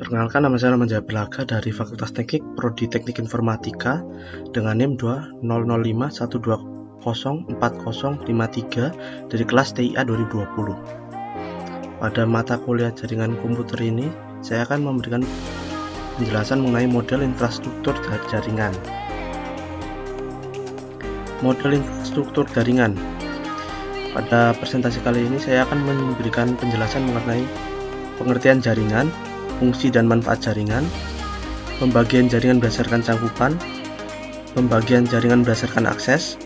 Perkenalkan, nama saya Raman Jaya dari Fakultas Teknik Prodi Teknik Informatika dengan NIM 20051204053 dari kelas TIA 2020. Pada mata kuliah jaringan komputer ini, saya akan memberikan penjelasan mengenai model infrastruktur jaringan. Model infrastruktur jaringan. Pada presentasi kali ini saya akan memberikan penjelasan mengenai pengertian jaringan, fungsi dan manfaat jaringan, pembagian jaringan berdasarkan cangkupan, pembagian jaringan berdasarkan akses,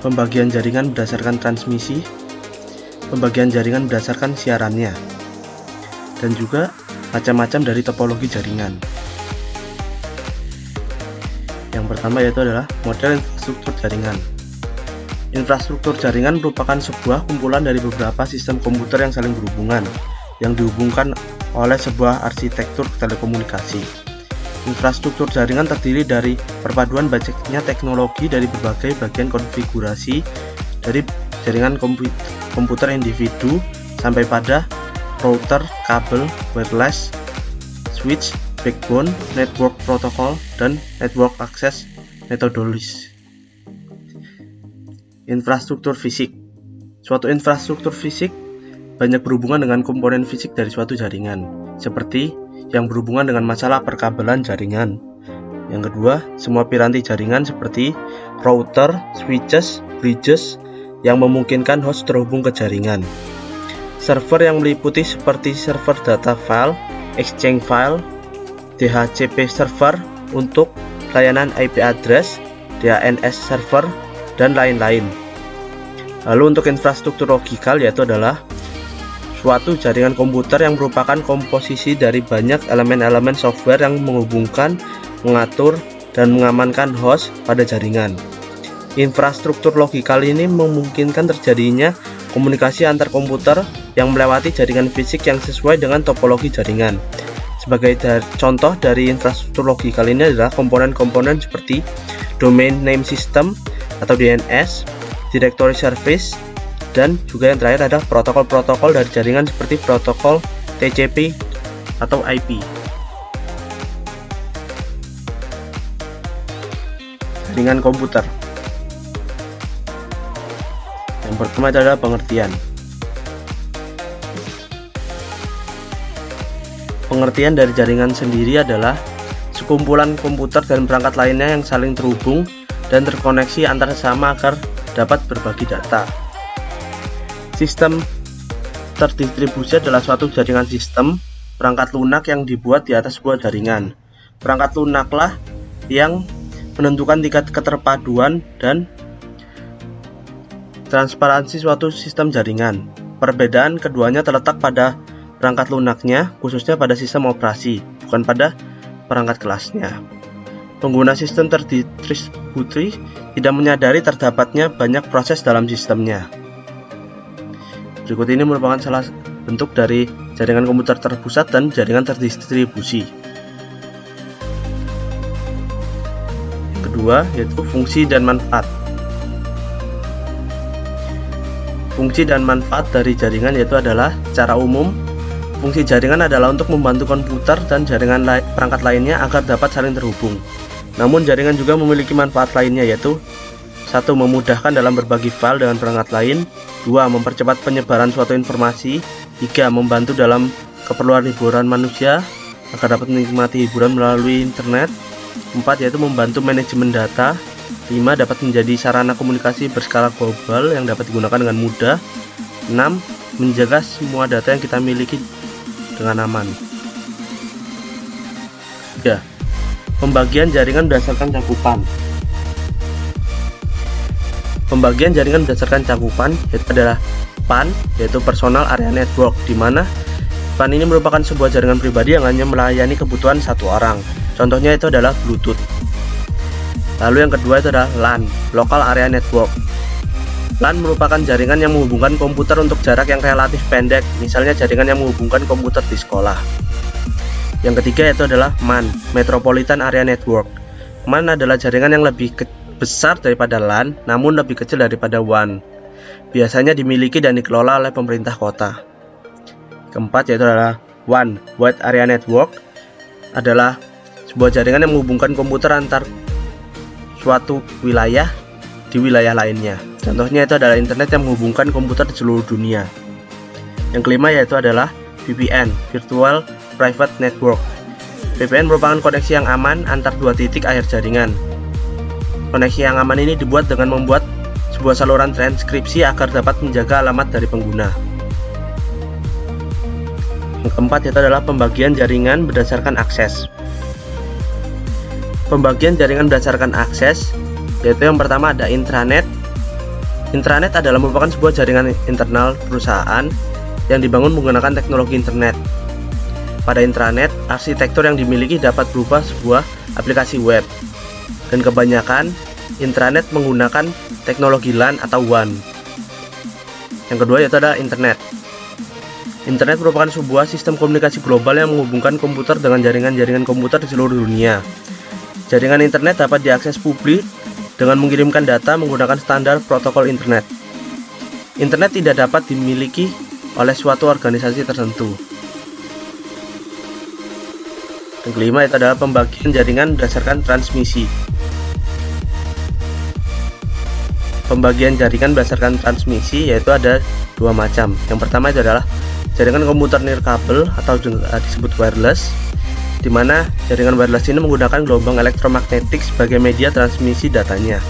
pembagian jaringan berdasarkan transmisi, pembagian jaringan berdasarkan siarannya, dan juga macam-macam dari topologi jaringan. Yang pertama yaitu adalah model infrastruktur jaringan. Infrastruktur jaringan merupakan sebuah kumpulan dari beberapa sistem komputer yang saling berhubungan, yang dihubungkan oleh sebuah arsitektur telekomunikasi. Infrastruktur jaringan terdiri dari perpaduan banyaknya teknologi dari berbagai bagian konfigurasi, dari jaringan komputer individu sampai pada router, kabel, wireless, switch, backbone, network protocol, dan network access methodologies. Infrastruktur fisik. Suatu infrastruktur fisik banyak berhubungan dengan komponen fisik dari suatu jaringan, seperti yang berhubungan dengan masalah perkabelan jaringan. Yang kedua, semua piranti jaringan seperti router, switches, bridges yang memungkinkan host terhubung ke jaringan. Server yang meliputi seperti server data file, exchange file, DHCP server untuk layanan IP address, DNS server, dan lain-lain. Lalu untuk infrastruktur logikal yaitu adalah suatu jaringan komputer yang merupakan komposisi dari banyak elemen-elemen software yang menghubungkan, mengatur, dan mengamankan host pada jaringan. Infrastruktur logikal ini memungkinkan terjadinya komunikasi antar komputer yang melewati jaringan fisik yang sesuai dengan topologi jaringan. Sebagai contoh dari infrastruktur logikal ini adalah komponen-komponen seperti Domain Name System atau DNS, Directory Service, dan juga yang terakhir adalah protokol-protokol dari jaringan seperti protokol TCP atau IP. Jaringan komputer. Yang pertama adalah pengertian. Pengertian dari jaringan sendiri adalah sekumpulan komputer dan perangkat lainnya yang saling terhubung dan terkoneksi antar sesama agar dapat berbagi data. Sistem terdistribusi adalah suatu jaringan sistem perangkat lunak yang dibuat di atas sebuah jaringan. Perangkat lunaklah yang menentukan tingkat keterpaduan dan transparansi suatu sistem jaringan. Perbedaan keduanya terletak pada perangkat lunaknya, khususnya pada sistem operasi, bukan pada perangkat kelasnya. Pengguna sistem terdistribusi tidak menyadari terdapatnya banyak proses dalam sistemnya. Berikut ini merupakan salah bentuk dari jaringan komputer terpusat dan jaringan terdistribusi. Yang kedua yaitu fungsi dan manfaat. Fungsi dan manfaat dari jaringan yaitu adalah secara umum, fungsi jaringan adalah untuk membantu komputer dan jaringan perangkat lainnya agar dapat saling terhubung. Namun jaringan juga memiliki manfaat lainnya yaitu 1. Memudahkan dalam berbagi file dengan perangkat lain. 2. Mempercepat penyebaran suatu informasi. 3. Membantu dalam keperluan hiburan manusia agar dapat menikmati hiburan melalui internet. 4. Yaitu membantu manajemen data. 5. Dapat menjadi sarana komunikasi berskala global yang dapat digunakan dengan mudah. 6. Menjaga semua data yang kita miliki dengan aman. 3. Pembagian jaringan berdasarkan cangkupan. Pembagian jaringan berdasarkan cangkupan yaitu adalah PAN, yaitu Personal Area Network, di mana PAN ini merupakan sebuah jaringan pribadi yang hanya melayani kebutuhan satu orang. Contohnya itu adalah Bluetooth. Lalu yang kedua itu adalah LAN, Local Area Network. LAN merupakan jaringan yang menghubungkan komputer untuk jarak yang relatif pendek, misalnya jaringan yang menghubungkan komputer di sekolah. Yang ketiga yaitu adalah MAN, Metropolitan Area Network. MAN adalah jaringan yang lebih besar daripada LAN, namun lebih kecil daripada WAN. Biasanya dimiliki dan dikelola oleh pemerintah kota. Keempat yaitu adalah WAN, Wide Area Network, adalah sebuah jaringan yang menghubungkan komputer antar suatu wilayah di wilayah lainnya. Contohnya itu adalah internet yang menghubungkan komputer di seluruh dunia. Yang kelima yaitu adalah VPN, Virtual Private Network. VPN merupakan koneksi yang aman antar dua titik akhir jaringan. Koneksi yang aman ini dibuat dengan membuat sebuah saluran transkripsi agar dapat menjaga alamat dari pengguna. Yang keempat yaitu adalah pembagian jaringan berdasarkan akses. Pembagian jaringan berdasarkan akses yaitu yang pertama ada intranet. Intranet adalah merupakan sebuah jaringan internal perusahaan yang dibangun menggunakan teknologi internet. Pada intranet, arsitektur yang dimiliki dapat berupa sebuah aplikasi web. Dan kebanyakan intranet menggunakan teknologi LAN atau WAN. Yang kedua yaitu adalah internet. Internet merupakan sebuah sistem komunikasi global yang menghubungkan komputer dengan jaringan-jaringan komputer di seluruh dunia. Jaringan internet dapat diakses publik dengan mengirimkan data menggunakan standar protokol internet. Internet tidak dapat dimiliki oleh suatu organisasi tertentu. Yang kelima itu adalah pembagian jaringan berdasarkan transmisi. Pembagian jaringan berdasarkan transmisi yaitu ada dua macam. Yang pertama itu adalah jaringan komputer nirkabel atau disebut wireless, di mana jaringan wireless ini menggunakan gelombang elektromagnetik sebagai media transmisi datanya,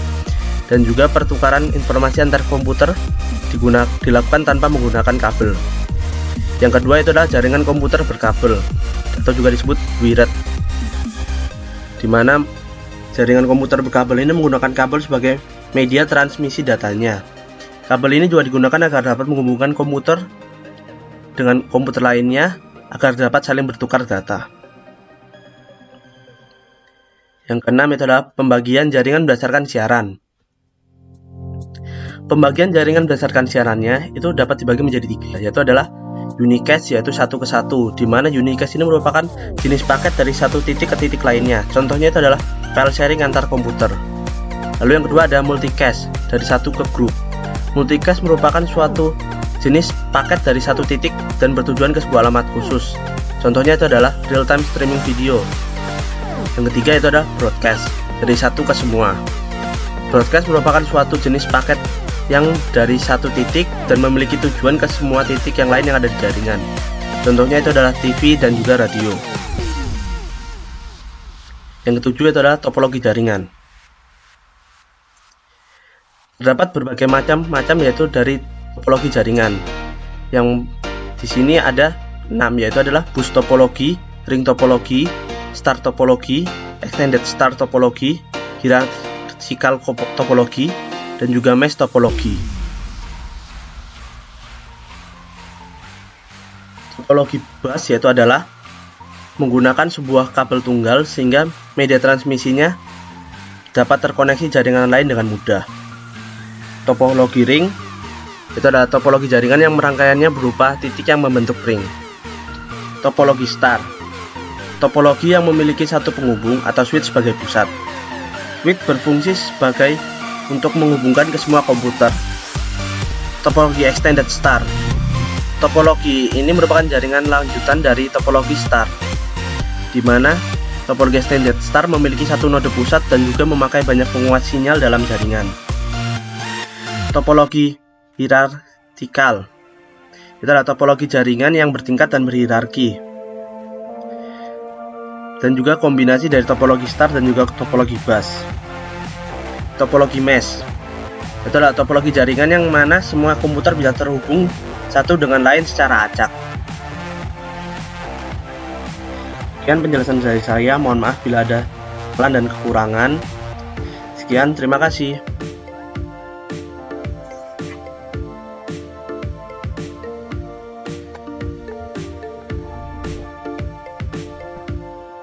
dan juga pertukaran informasi antar komputer dilakukan tanpa menggunakan kabel. Yang kedua itu adalah jaringan komputer berkabel atau juga disebut wired, di mana jaringan komputer berkabel ini menggunakan kabel sebagai media transmisi datanya. Kabel ini juga digunakan agar dapat menghubungkan komputer dengan komputer lainnya agar dapat saling bertukar data. Yang keenam itu adalah pembagian jaringan berdasarkan siaran. Pembagian jaringan berdasarkan siarannya itu dapat dibagi menjadi tiga, yaitu adalah unicast yaitu 1 ke 1, di mana unicast ini merupakan jenis paket dari satu titik ke titik lainnya. Contohnya itu adalah file sharing antar komputer. Lalu yang kedua ada multicast dari satu ke grup. Multicast merupakan suatu jenis paket dari satu titik dan bertujuan ke sebuah alamat khusus. Contohnya itu adalah real time streaming video. Yang ketiga itu adalah broadcast dari satu ke semua. Broadcast merupakan suatu jenis paket yang dari satu titik dan memiliki tujuan ke semua titik yang lain yang ada di jaringan. Contohnya itu adalah TV dan juga radio. Yang ketujuh itu adalah topologi jaringan. Terdapat berbagai macam yaitu dari topologi jaringan. Yang di sini ada 6 yaitu adalah bus topologi, ring topologi, star topologi, extended star topologi, hierarchical topologi, dan juga mesh topologi. Topologi bus yaitu adalah menggunakan sebuah kabel tunggal sehingga media transmisinya dapat terkoneksi jaringan lain dengan mudah. Topologi ring itu adalah topologi jaringan yang rangkaiannya berupa titik yang membentuk ring. Topologi star, topologi yang memiliki satu penghubung atau switch sebagai pusat. Switch berfungsi sebagai untuk menghubungkan ke semua komputer. Topologi extended star, topologi ini merupakan jaringan lanjutan dari topologi star, di mana topologi extended star memiliki satu node pusat dan juga memakai banyak penguat sinyal dalam jaringan. Topologi hierarchical itu adalah topologi jaringan yang bertingkat dan berhierarki, dan juga kombinasi dari topologi star dan juga topologi bus. Topologi mesh itu adalah topologi jaringan yang mana semua komputer bisa terhubung satu dengan lain secara acak. Sekian penjelasan dari saya, mohon maaf bila ada kesalahan dan kekurangan. Sekian, terima kasih.